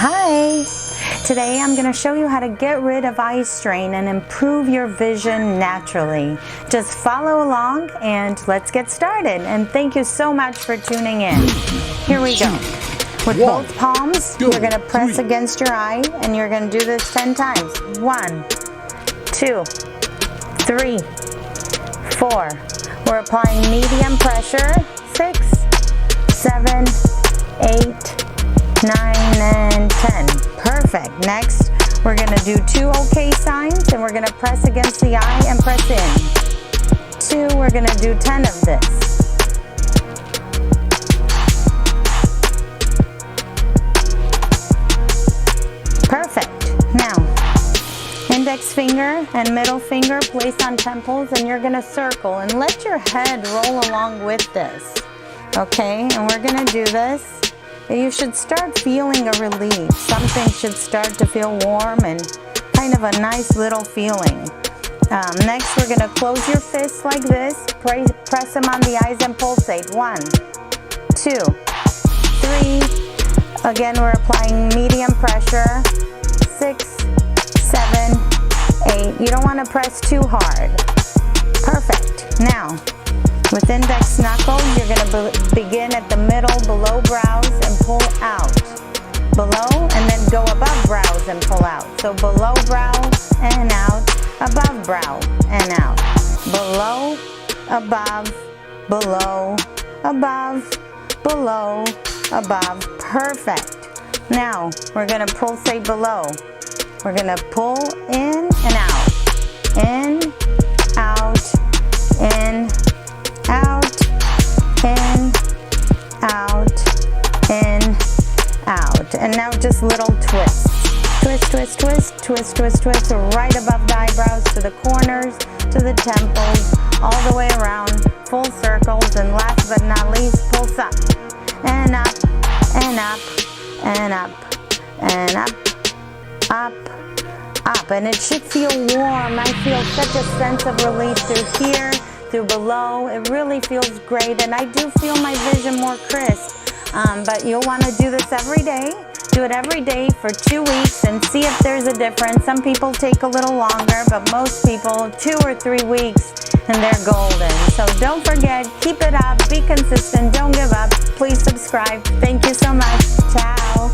Hi! Today I'm going to show you how to get rid of eye strain and improve your vision naturally. Just follow along and let's get started. And thank you so much for tuning in. Here we go. With both palms, you're going to press against your eye and you're going to do this 10 times. 1, 2, 3, 4. We're applying medium pressure. 6, 7, 8, 9, and 10. Perfect. Next, we're going to do 2 okay signs and we're going to press against the eye and press in. 2, we're going to do 10 of this. Perfect. Now, index finger and middle finger place on temples and you're going to circle and let your head roll along with this. Okay, and we're going to do this. You should start feeling a relief. Something should start to feel warm and kind of a nice little feeling. Next, we're going to close your fists like this. Press them on the eyes and pulsate. 1, 2, 3. Again, we're applying medium pressure. 6, 7, 8. You don't want to press too hard. Perfect. Now, with index knuckle, you're going to begin at the middle, below brows, and pull out. Below, and then go above brows and pull out. So below brow and out, above brow and out. Below, above, below, above, below, above. Perfect. Now, we're going to pulsate below. We're going to pull in and out. In, out, in, out, in, out, in, out. And now just little twists. Twist, twist, twist, twist, twist, twist, right above the eyebrows to the corners, to the temples, all the way around, full circles, and last but not least, pulse up, and up, and up, and up, and up, up, up. And it should feel warm. I feel such a sense of relief through here, through below. It really feels great, and I do feel my vision more crisp. But you'll want to do this every day. Do it every day for 2 weeks and see if there's a difference. Some people take a little longer, but most people 2 or 3 weeks and they're golden. So don't forget, keep it up, be consistent, don't give up. Please subscribe. Thank you so much. Ciao.